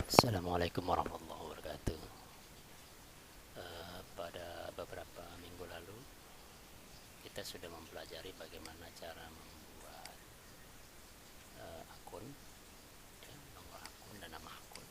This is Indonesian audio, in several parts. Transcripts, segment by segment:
Assalamualaikum warahmatullahi wabarakatuh. Pada beberapa minggu lalu kita sudah mempelajari bagaimana cara membuat akun, ya, nomor akun dan nama akun.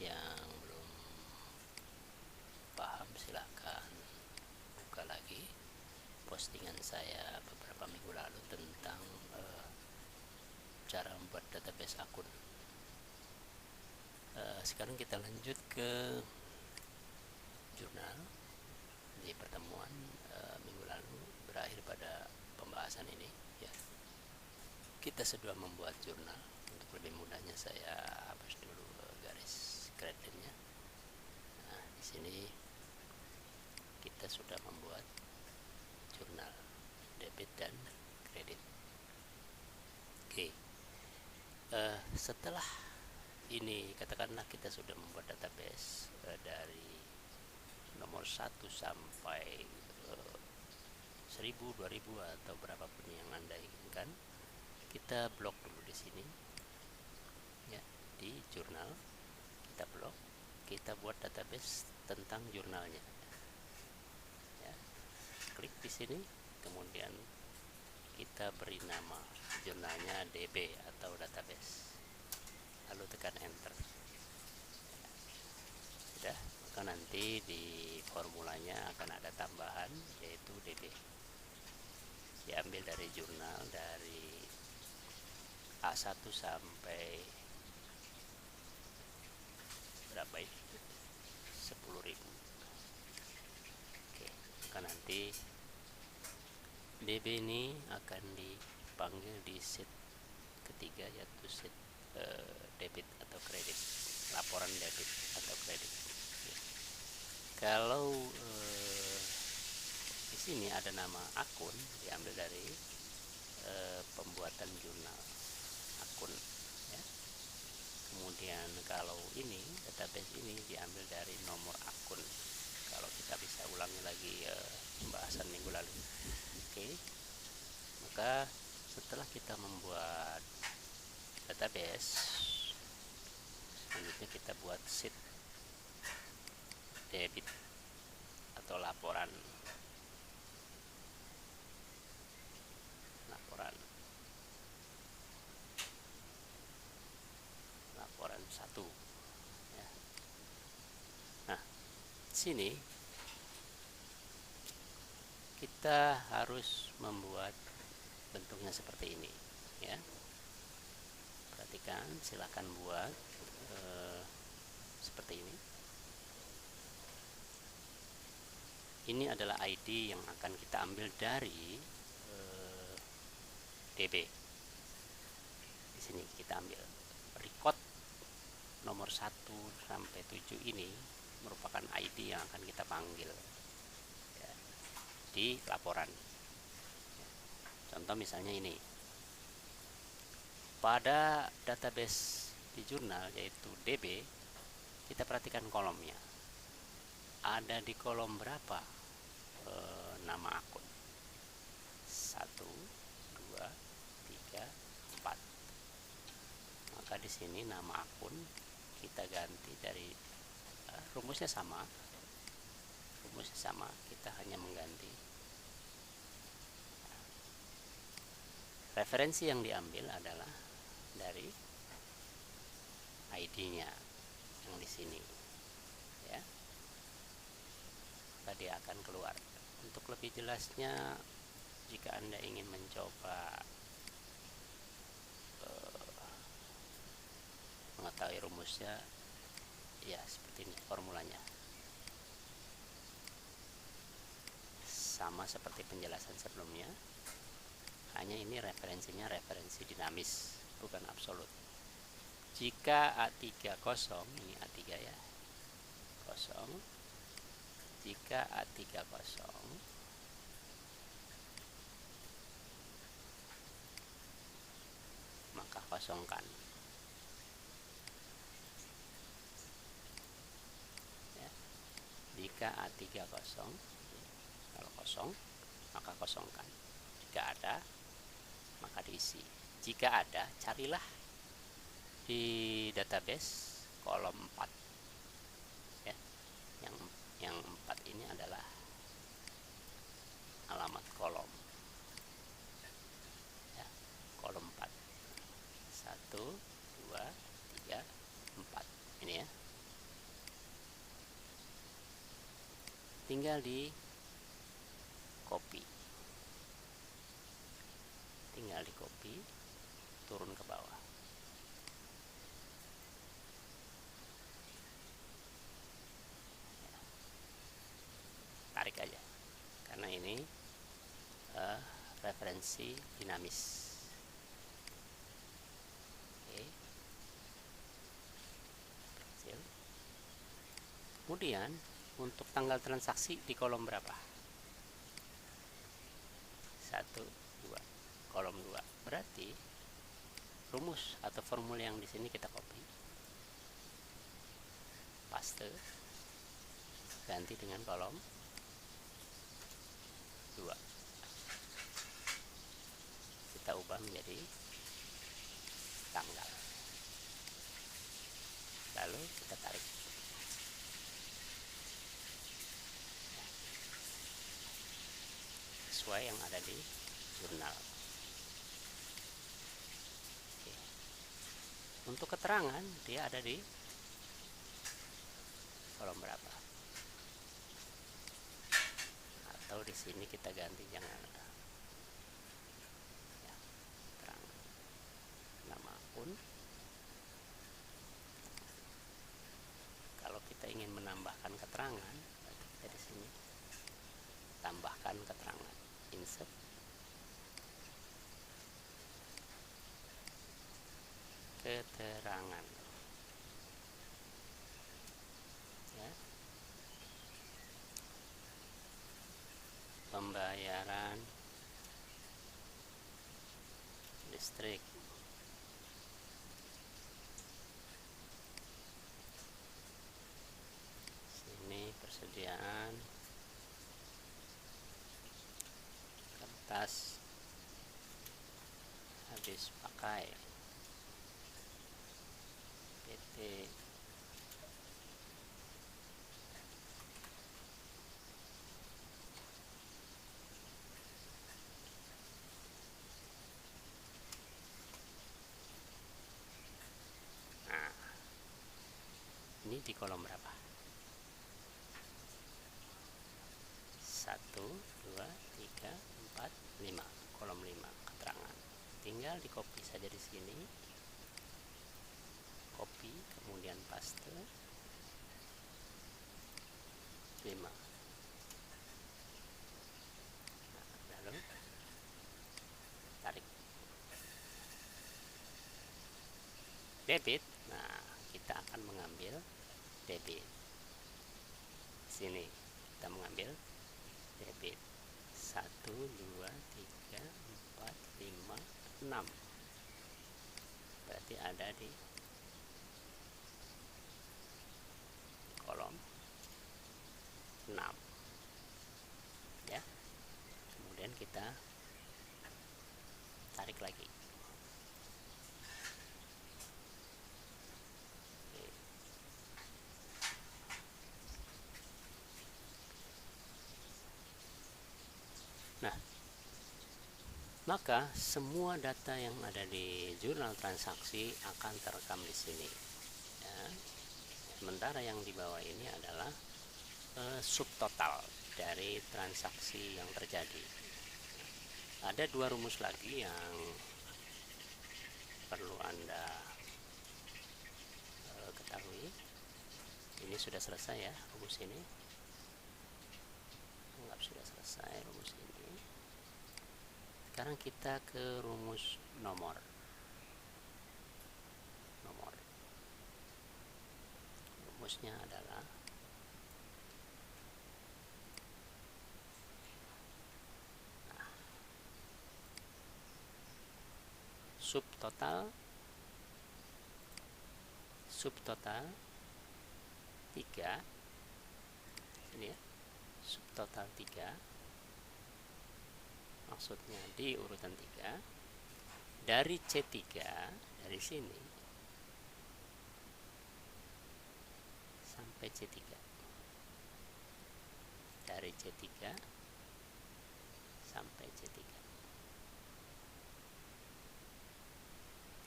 Yang belum paham silahkan buka lagi postingan saya beberapa minggu lalu tentang cara membuat database akun. Sekarang kita lanjut ke jurnal. Di pertemuan minggu lalu berakhir pada pembahasan ini, ya. Kita sudah membuat jurnal. Untuk lebih mudahnya saya hapus dulu garis gradient-nya. Nah, di sini kita sudah membuat jurnal debit dan kredit. Oke. Setelah ini katakanlah kita sudah membuat database dari nomor 1 sampai 1000, 2000 atau berapapun yang Anda inginkan. Kita blok dulu di sini. Ya, di jurnal kita blok, kita buat database tentang jurnalnya. Ya, klik di sini, kemudian kita beri nama jurnalnya DB atau database. Lalu tekan enter. Sudah, maka nanti di formulanya akan ada tambahan yaitu DB. Diambil dari jurnal dari A1 sampai berapa itu? 10.000. Oke, maka nanti DB ini akan dipanggil di sheet ketiga, yaitu sheet debit atau kredit, laporan debit atau kredit. Ya. Kalau di sini ada nama akun, diambil dari pembuatan jurnal akun, ya. Kemudian kalau ini database ini diambil dari nomor akun. Kalau kita bisa ulangi lagi pembahasan minggu lalu. Oke, maka setelah kita membuat database, selanjutnya kita buat sheet debit atau laporan satu, ya. Nah, sini kita harus membuat bentuknya seperti ini, ya. Perhatikan, silakan buat seperti ini. Ini adalah ID yang akan kita ambil dari DB. Di sini kita ambil record nomor 1 sampai 7 ini merupakan ID yang akan kita panggil, ya, di laporan. Contoh misalnya ini. Pada database di jurnal yaitu DB, kita perhatikan kolomnya. Ada di kolom berapa nama akun? 1, 2, 3, 4. Maka di sini nama akun kita ganti dari rumusnya sama. Kita hanya mengganti referensi yang diambil adalah dari ID-nya yang di sini, ya. Maka dia akan keluar. Untuk lebih jelasnya, jika Anda ingin mencoba mengetahui rumusnya, ya seperti ini formulanya. Sama seperti penjelasan sebelumnya, hanya ini referensinya referensi dinamis, bukan absolut. Jika A3 kosong, ini A3 ya, kosong. Jika A3 kosong, maka kosongkan. Ya. Jika A3 kosong, kalau kosong, maka kosongkan. Jika ada, maka diisi. Jika ada, carilah di database kolom 4 ya. Yang 4 ini adalah alamat kolom ya, kolom 4 1 2 3 4 ini ya. Tinggal di copy, turun ke bawah. Tarik aja karena ini referensi dinamis. Oke. Kecil. Kemudian untuk tanggal transaksi di kolom berapa? 1 2, kolom 2. Berarti rumus atau formula yang di sini kita copy, paste, ganti dengan kolom 2. Kita ubah menjadi tanggal. Lalu kita tarik. Sesuai yang ada di jurnal. Oke. Untuk keterangan dia ada di kolom berapa? Atau di sini kita ganti jangan ya, keterangan nama akun. Kalau kita ingin menambahkan keterangan, berarti kita di sini tambahkan keterangan, insert keterangan ya. Pembayaran listrik, sini persediaan kertas habis pakai, PT ini di kolom berapa? 1 2 3 4 5, kolom 5 keterangan. Tinggal di copy saja di sini, copy kemudian paste 5. Nah, lalu tarik debit. Nah, kita akan mengambil debit. Sini kita mengambil debit 1 2 3 4 5 6. Berarti ada di kolom 6 ya. Kemudian kita tarik lagi. Nah, maka semua data yang ada di jurnal transaksi akan terekam di sini ya. Sementara yang di bawah ini adalah subtotal dari transaksi yang terjadi. Ada 2 rumus lagi yang perlu Anda ketahui. Ini sudah selesai ya rumus ini. Anggap sudah selesai rumus ini. Sekarang kita ke rumus nomor. Rumusnya adalah subtotal 3 ini ya, subtotal 3 maksudnya di urutan 3 dari C3 dari sini C3, dari C3 sampai C3.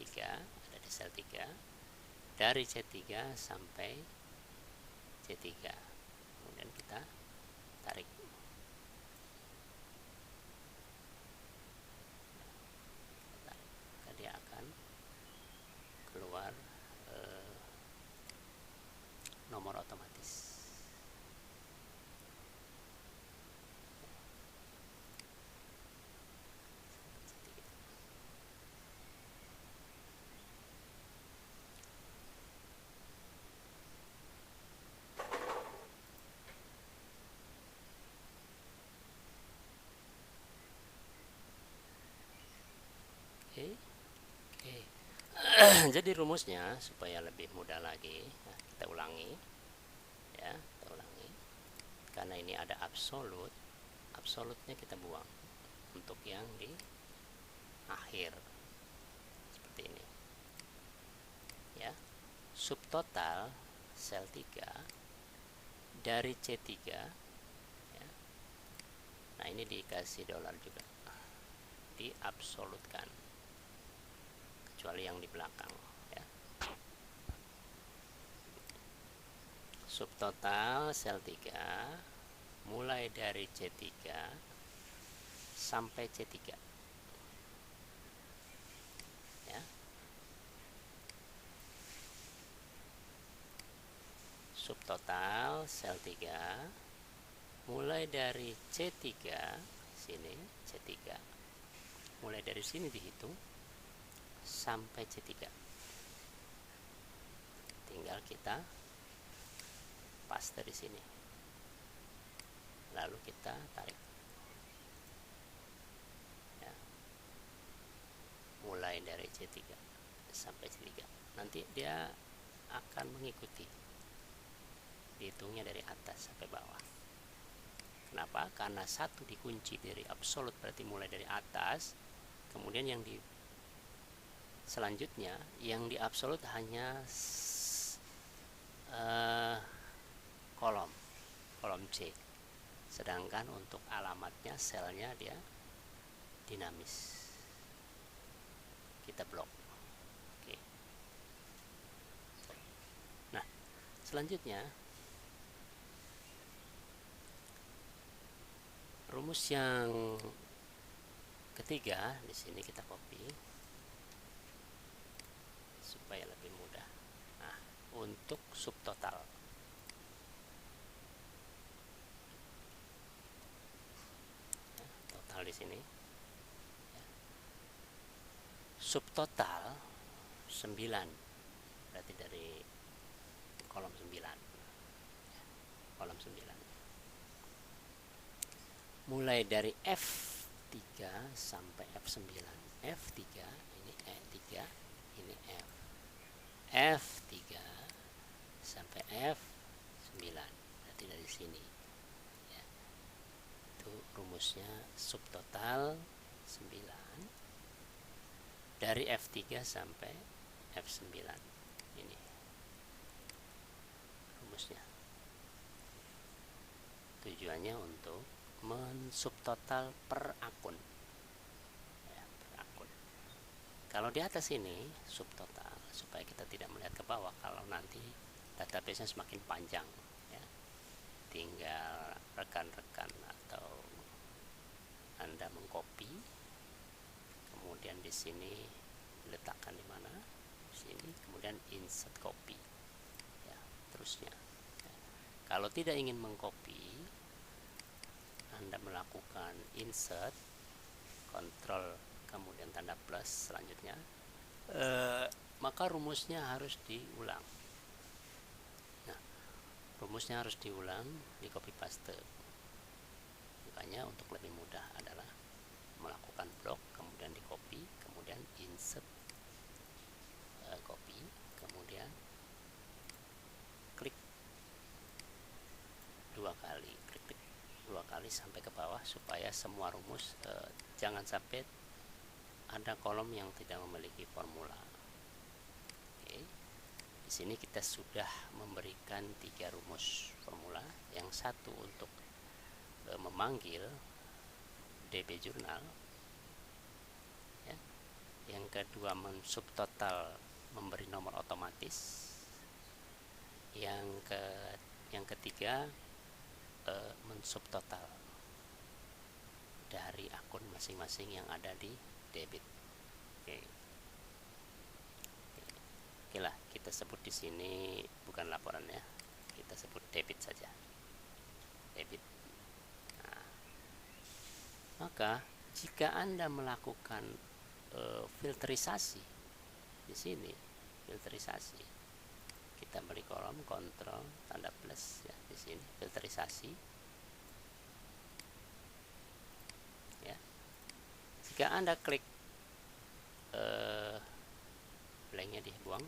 3 ada di sel 3, dari C3 sampai C3, kemudian kita tarik. Dia akan keluar nomor otomatis. Oke. Jadi rumusnya supaya lebih mudah lagi, nah, kita ulangi ya, kita ulangi. Karena ini ada absolut, absolutnya kita buang untuk yang di akhir seperti ini ya. Subtotal sel 3 dari C3 ya. Nah, ini dikasih dolar juga, diabsolutkan kecuali yang di belakang ya. Subtotal sel 3 mulai dari C3 sampai C3 ya. Subtotal sel 3 mulai dari C3 sini, C3 mulai dari sini dihitung sampai C3, tinggal kita paste di sini, lalu kita tarik ya, mulai dari C3 sampai C3. Nanti dia akan mengikuti, dihitungnya dari atas sampai bawah. Kenapa? Karena satu dikunci dari absolut, berarti mulai dari atas, kemudian yang di selanjutnya yang di absolut hanya kolom C, sedangkan untuk alamatnya selnya dia dinamis, kita blok. Oke. Nah, selanjutnya rumus yang ketiga di sini kita copy supaya lebih mudah. Nah, untuk subtotal ya, total di sini ya. Subtotal 9, berarti dari kolom 9 ya, kolom 9 mulai dari F3 sampai F9. F3 ini E3, ini F. F3 sampai F9, berarti dari sini ya. Itu rumusnya subtotal 9 dari F3 sampai F9. Ini rumusnya. Tujuannya untuk mensubtotal per akun ya, per akun. Kalau di atas ini subtotal, supaya kita tidak melihat ke bawah kalau nanti database-nya semakin panjang ya. Tinggal rekan-rekan atau Anda mengcopy, kemudian di sini letakkan di mana, di sini, kemudian insert copy ya, terusnya ya. Kalau tidak ingin mengcopy, Anda melakukan insert, kontrol, kemudian tanda plus selanjutnya, maka rumusnya harus diulang. Nah, rumusnya harus diulang, di copy paste. Makanya untuk lebih mudah adalah melakukan blok, kemudian di copy, kemudian insert, copy, kemudian klik 2 kali, klik 2 kali sampai ke bawah, supaya semua rumus jangan sampai ada kolom yang tidak memiliki formula. Oke. Di sini kita sudah memberikan 3 rumus formula. Yang satu untuk memanggil DB jurnal, ya. Yang kedua mensubtotal memberi nomor otomatis. Yang ketiga mensubtotal dari akun masing-masing yang ada di debit. Oke lah, kita sebut di sini bukan laporan ya, kita sebut debit saja, debit. Nah, maka jika Anda melakukan filterisasi di sini, filterisasi, kita beri kolom kontrol tanda plus ya di sini, filterisasi. Ya, jika Anda klik blanknya dibuang,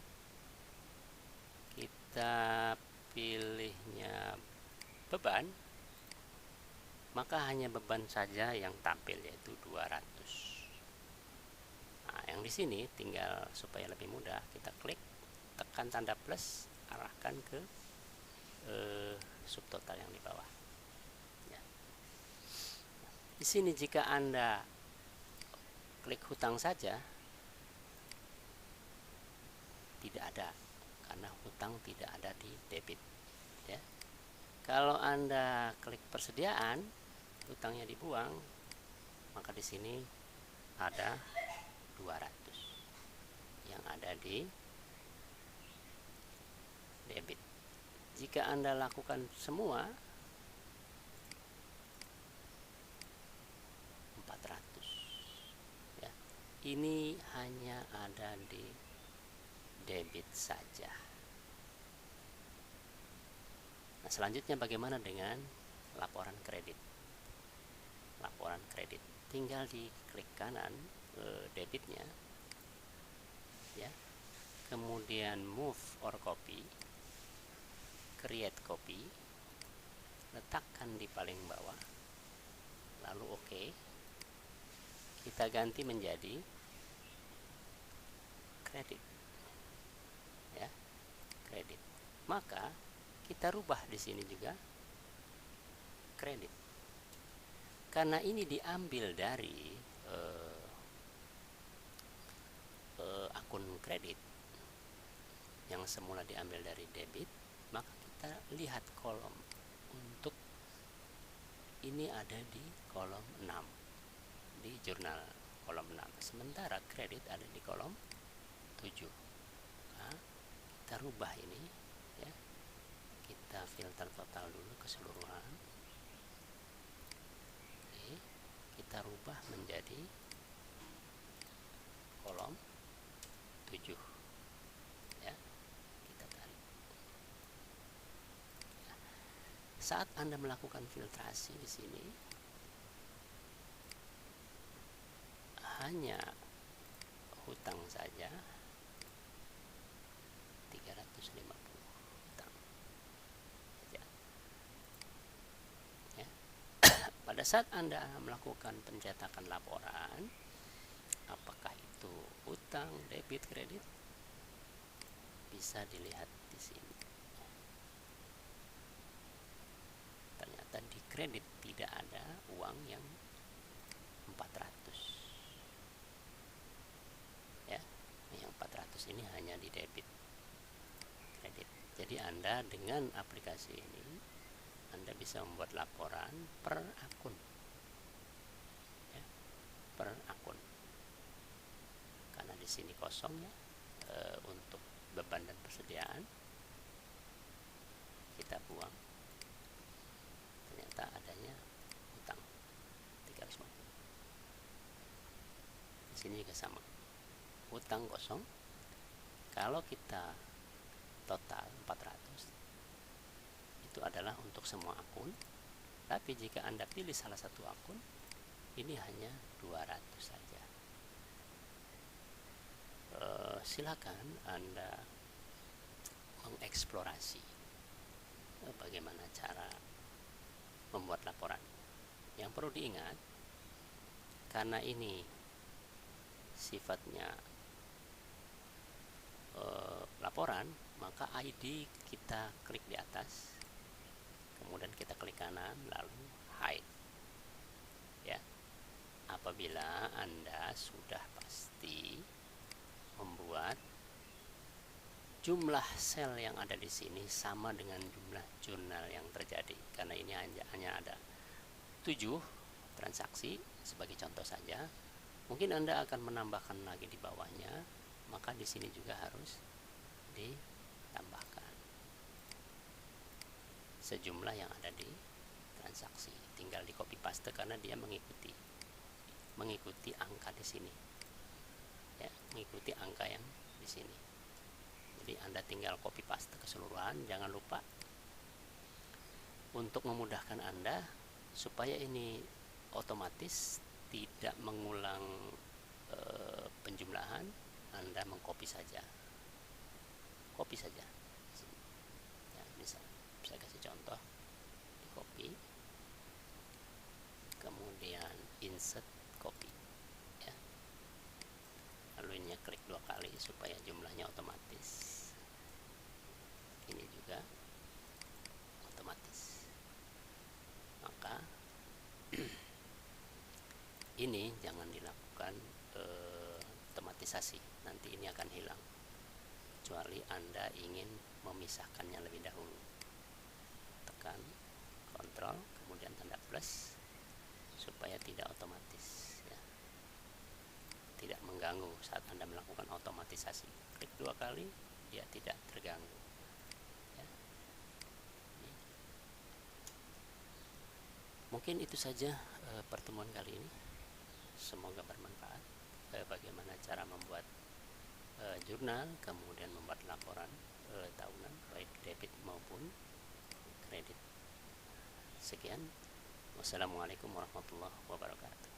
kita pilihnya beban, maka hanya beban saja yang tampil, yaitu 200. Nah, yang di sini tinggal supaya lebih mudah, kita klik, tekan tanda plus, arahkan ke subtotal yang di bawah. Ya. Di sini jika Anda klik hutang saja, tidak ada, karena hutang tidak ada di debit. Ya. Kalau Anda klik persediaan, hutangnya dibuang, maka di sini ada 200 yang ada di debit. Jika Anda lakukan semua, 400. Ya. Ini hanya ada di debit saja. Nah, selanjutnya bagaimana dengan laporan kredit? Laporan kredit, tinggal di klik kanan debitnya, ya. Kemudian move or copy, create copy, letakkan di paling bawah, lalu oke. Kita ganti menjadi kredit, ya, kredit. Maka kita rubah di sini juga kredit, karena ini diambil dari akun kredit yang semula diambil dari debit. Maka kita lihat kolom untuk ini ada di kolom 6 di jurnal, kolom 6, sementara kredit ada di kolom 7. Nah, kita rubah ini, ya. Kita filter total dulu keseluruhan. Oke, kita rubah menjadi kolom 7, ya. Kita tarik. Ya. Saat Anda melakukan filtrasi di sini, hanya hutang saja 350 hutang. Ya. Ya. Pada saat Anda melakukan pencetakan laporan, apakah itu hutang, debit, kredit, bisa dilihat di sini. Ternyata di kredit tidak ada uang yang 400. Ya, yang 400 ini hanya di debit, kredit. Jadi Anda dengan aplikasi ini, Anda bisa membuat laporan per akun, ya, per akun. Karena di sini kosong, ya, untuk beban dan persediaan, kita buang. Ternyata adanya hutang 350. Di sini juga sama, hutang kosong. Kalau kita total 400, itu adalah untuk semua akun. Tapi jika Anda pilih salah satu akun, ini hanya 200 saja. Silakan Anda mengeksplorasi bagaimana cara membuat laporan. Yang perlu diingat, karena ini sifatnya laporan, maka ID kita klik di atas, kemudian kita klik kanan, lalu hide. Ya, apabila Anda sudah pasti membuat jumlah sel yang ada di sini sama dengan jumlah jurnal yang terjadi, karena ini hanya ada 7 transaksi sebagai contoh saja. Mungkin Anda akan menambahkan lagi di bawahnya, maka di sini juga harus ditambahkan sejumlah yang ada di transaksi. Tinggal di copy paste karena dia mengikuti angka di sini. Ya, mengikuti angka yang di sini. Jadi Anda tinggal copy paste keseluruhan. Jangan lupa untuk memudahkan Anda supaya ini otomatis tidak mengulang penjumlahan, Anda mengcopy saja. Copy saja. Ya, misal saya kasih contoh, di copy, kemudian insert copy. Ya. Lalu ini klik 2 kali supaya jumlahnya otomatis. Ini juga otomatis. Maka ini jangan dilakukan otomatisasi, nanti ini akan hilang kecuali Anda ingin memisahkannya lebih dahulu. Tekan Ctrl kemudian tanda plus supaya tidak otomatis, ya. Tidak mengganggu saat Anda melakukan otomatisasi. Klik 2 kali, dia tidak terganggu. Mungkin itu saja pertemuan kali ini. Semoga bermanfaat. Bagaimana cara membuat jurnal, kemudian membuat laporan tahunan baik debit maupun kredit. Sekian. Wassalamualaikum warahmatullahi wabarakatuh.